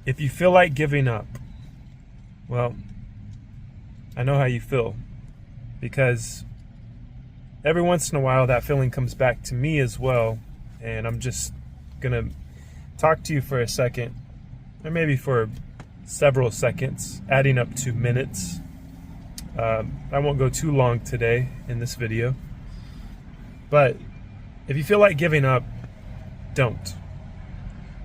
If you feel like giving up, well, I know how you feel, because every once in a while that feeling comes back to me as well, and I'm just gonna talk to you for a second, or maybe for several seconds, adding up to minutes. I won't go too long today in this video, but if you feel like giving up, don't.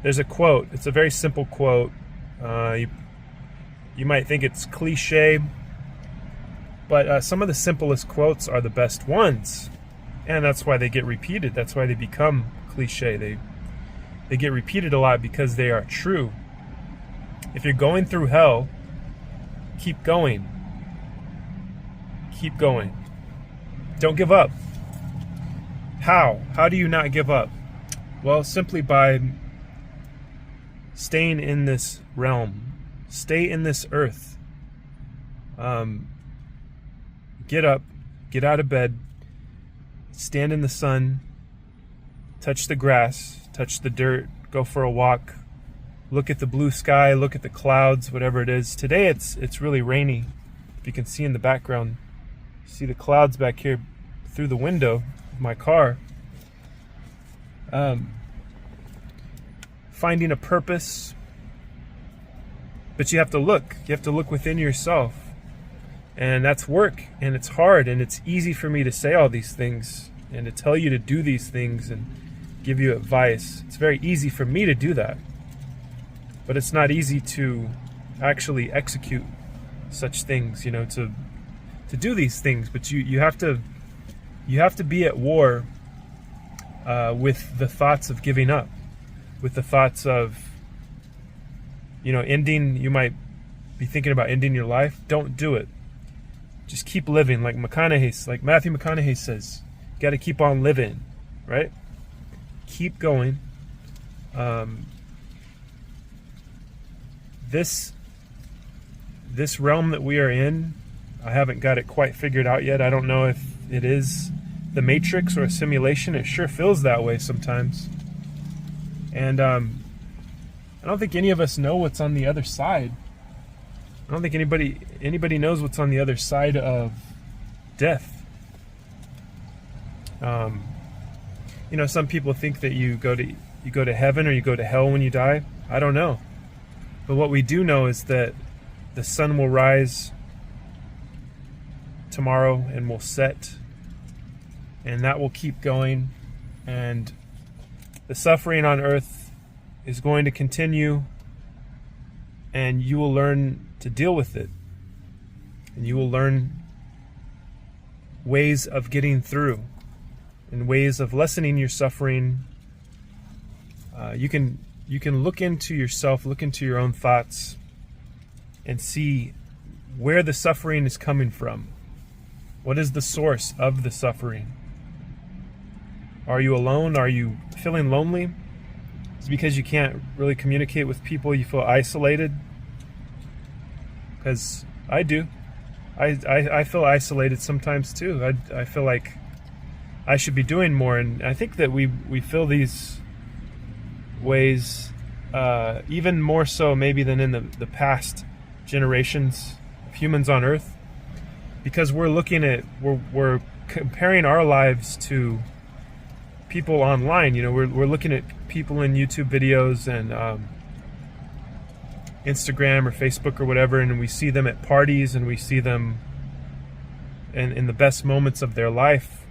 There's a quote. It's a very simple quote. You might think it's cliche, but some of the simplest quotes are the best ones, and that's why they get repeated. That's why they become cliche. They get repeated a lot because they are true. If you're going through hell, keep going. Keep going. Don't give up. How? How do you not give up? Well, simply by staying in this realm. Stay in this earth. Get up, get out of bed, stand in the sun, touch the grass, touch the dirt, go for a walk, look at the blue sky, look at the clouds, whatever it is. Today it's really rainy. If you can see in the background, see the clouds back here through the window of my car. Finding a purpose, but you have to look. You have to look within yourself. And that's work, and it's hard, and it's easy for me to say all these things and to tell you to do these things and give you advice. It's very easy for me to do that, but it's not easy to actually execute such things, to do these things. But you have to be at war with the thoughts of giving up, with the thoughts of ending. You might be thinking about ending your life. Don't do it. Just keep living, like Matthew McConaughey says. You got to keep on living, right? Keep going. This realm that we are in, I haven't got it quite figured out yet. I don't know if it is the Matrix or a simulation. It sure feels that way sometimes. And I don't think any of us know what's on the other side. I don't think anybody knows what's on the other side of death. Some people think that you go to heaven or you go to hell when you die. I don't know. But what we do know is that the sun will rise tomorrow and will set, and that will keep going, and the suffering on earth is going to continue, and you will learn to deal with it, and you will learn ways of getting through and ways of lessening your suffering. You can look into yourself, look into your own thoughts, and see where the suffering is coming from. What is the source of the suffering? Are you alone? Are you feeling lonely? Is it because you can't really communicate with people? You feel isolated? Because I do. I feel isolated sometimes too. I feel like I should be doing more, and I think that we feel these ways even more so maybe than in the past generations of humans on Earth, because we're comparing our lives to people online. We're looking at people in YouTube videos and Instagram or Facebook or whatever, and we see them at parties, and we see them in the best moments of their life,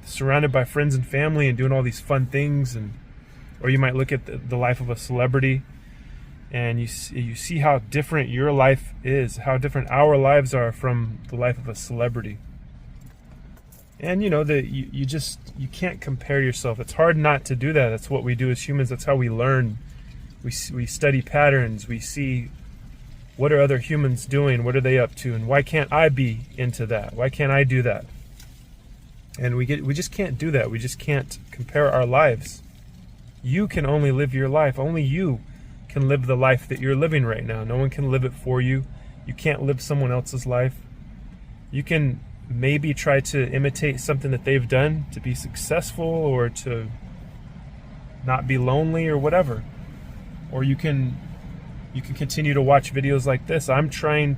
surrounded by friends and family and doing all these fun things. Or you might look at the life of a celebrity, and you see how different your life is, how different our lives are from the life of a celebrity. And that you can't compare yourself. It's hard not to do that. That's what we do as humans. That's how we learn. We study patterns. We see, what are other humans doing? What are they up to? And why can't I be into that? Why can't I do that? And we just can't do that. We just can't compare our lives. You can only live your life. Only you can live the life that you're living right now. No one can live it for you. You can't live someone else's life. You can maybe try to imitate something that they've done to be successful, or to not be lonely, or whatever. Or you can You can continue to watch videos like this. I'm trying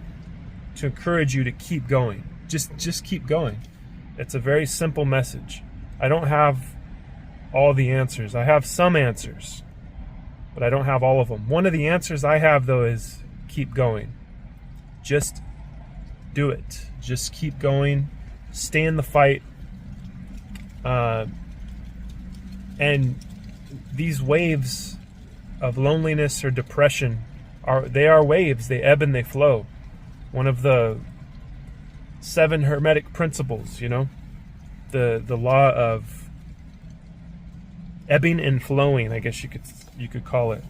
to encourage you to keep going. Just keep going. It's a very simple message. I don't have all the answers. I have some answers, but I don't have all of them. One of the answers I have, though, is keep going. Just do it. Just keep going. Stay in the fight. And these waves of loneliness or depression are waves. They ebb and they flow. One of the 7 Hermetic principles, the law of ebbing and flowing, I guess you could call it.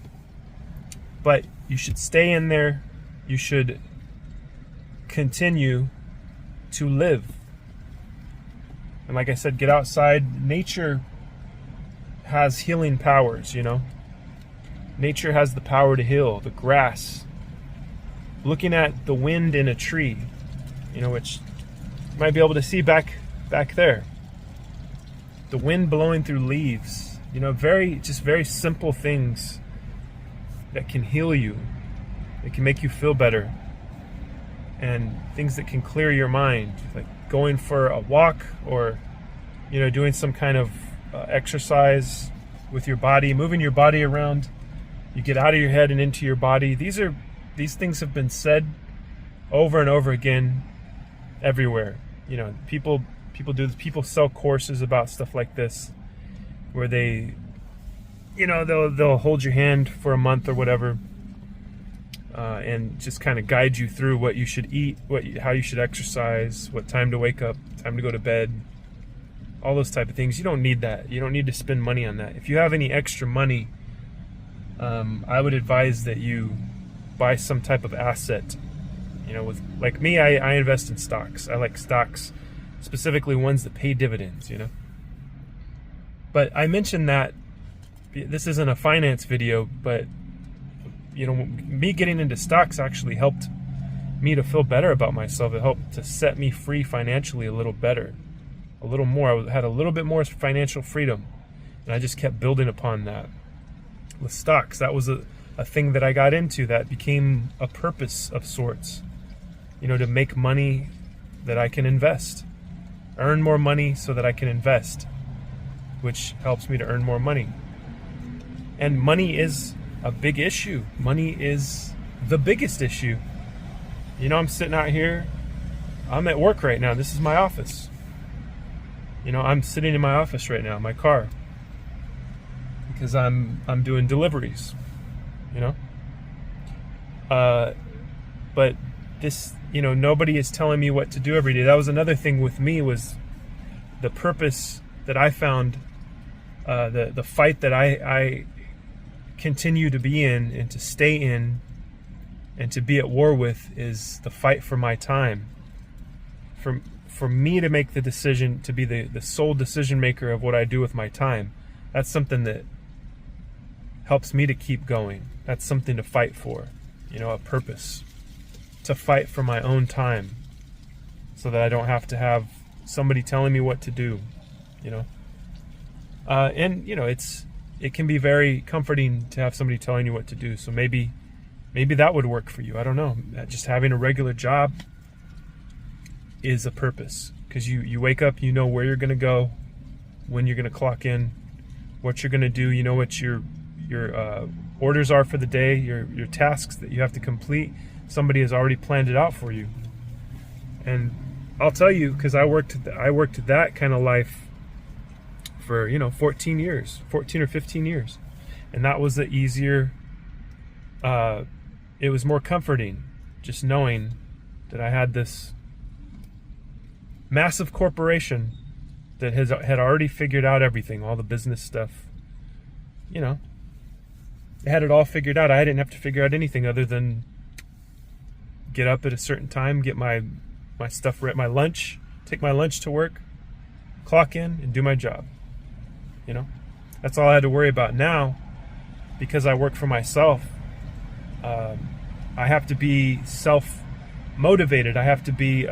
But you should stay in there. You should continue to live. And like I said, get outside. Nature has healing powers, Nature has the power to heal. The grass. Looking at the wind in a tree, which you might be able to see back there. The wind blowing through leaves. Very simple things that can heal you. That can make you feel better. And things that can clear your mind, like going for a walk or, doing some kind of exercise with your body, moving your body around. You get out of your head and into your body. These things have been said over and over again everywhere. People sell courses about stuff like this, where they, they'll hold your hand for a month or whatever, and just kind of guide you through what you should eat, how you should exercise, what time to wake up, time to go to bed, all those type of things. You don't need that. You don't need to spend money on that. If you have any extra money, I would advise that you buy some type of asset. With like me, I invest in stocks. I like stocks, specifically ones that pay dividends. But I mentioned that this isn't a finance video, but me getting into stocks actually helped me to feel better about myself. It helped to set me free financially a little better, a little more. I had a little bit more financial freedom, and I just kept building upon that. With stocks, that was a thing that I got into that became a purpose of sorts, to make money that I can invest, earn more money so that I can invest, which helps me to earn more money. And money is a big issue. Money is the biggest issue. I'm sitting out here. I'm at work right now. This is my office. I'm sitting in my office right now, my car, because I'm doing deliveries. But this, nobody is telling me what to do every day. That was another thing with me, was the purpose that I found, the fight that I continue to be in and to stay in and to be at war with, is the fight for my time. For me to make the decision to be the sole decision maker of what I do with my time. That's something that helps me to keep going. That's something to fight for, a purpose. To fight for my own time, so that I don't have to have somebody telling me what to do, And it can be very comforting to have somebody telling you what to do. So maybe that would work for you. I don't know. Just having a regular job is a purpose, because you wake up, you know where you're going to go, when you're going to clock in, what you're going to do. You know what your orders are for the day, your tasks that you have to complete. Somebody has already planned it out for you. And I'll tell you, because I worked that kind of life for 14 or 15 years, and that was the easier. It was more comforting, just knowing that I had this massive corporation that had already figured out everything, all the business stuff. They had it all figured out. I didn't have to figure out anything other than get up at a certain time, get my stuff, my lunch, take my lunch to work, clock in, and do my job. That's all I had to worry about. Now, because I work for myself, I have to be self-motivated. I have to be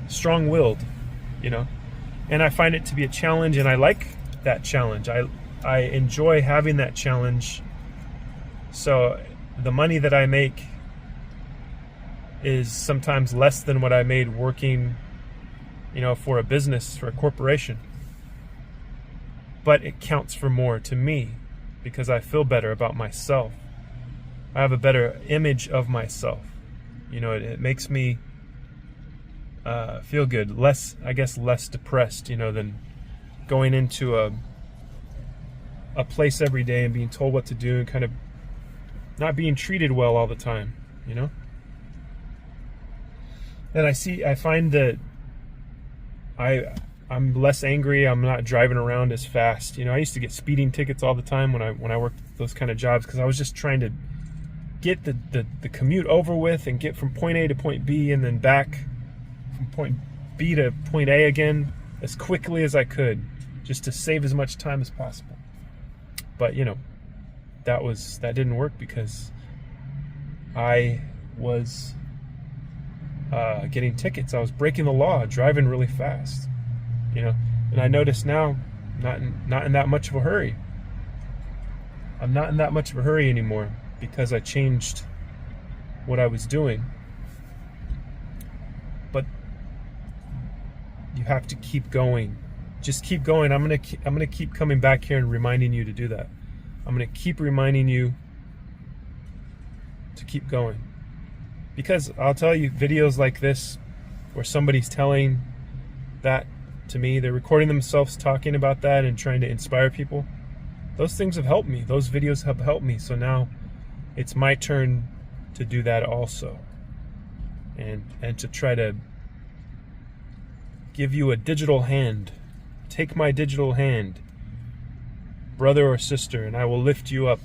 strong-willed, and I find it to be a challenge, and I like that challenge. I enjoy having that challenge. So the money that I make is sometimes less than what I made working, for a business, for a corporation. But it counts for more to me because I feel better about myself. I have a better image of myself. It makes me feel good, less depressed, than going into a place every day and being told what to do and kind of not being treated well all the time, And I find that I'm less angry. I'm not driving around as fast. I used to get speeding tickets all the time when I worked those kind of jobs because I was just trying to get the commute over with and get from point A to point B and then back from point B to point A again as quickly as I could, just to save as much time as possible. But that didn't work because I was getting tickets. I was breaking the law, driving really fast. And I notice now, not in that much of a hurry. I'm not in that much of a hurry anymore because I changed what I was doing. But you have to keep going. Just keep going. I'm gonna keep coming back here and reminding you to do that. I'm gonna keep reminding you to keep going. Because I'll tell you, videos like this, where somebody's telling that to me, they're recording themselves talking about that and trying to inspire people. Those things have helped me. Those videos have helped me. So now it's my turn to do that also. And to try to give you a digital hand. Take my digital hand, brother or sister, and I will lift you up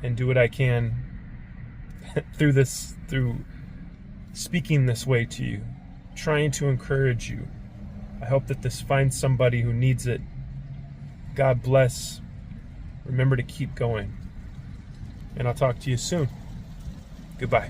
and do what I can through speaking this way to you, trying to encourage you. I hope that this finds somebody who needs it. God bless. Remember to keep going. And I'll talk to you soon. Goodbye.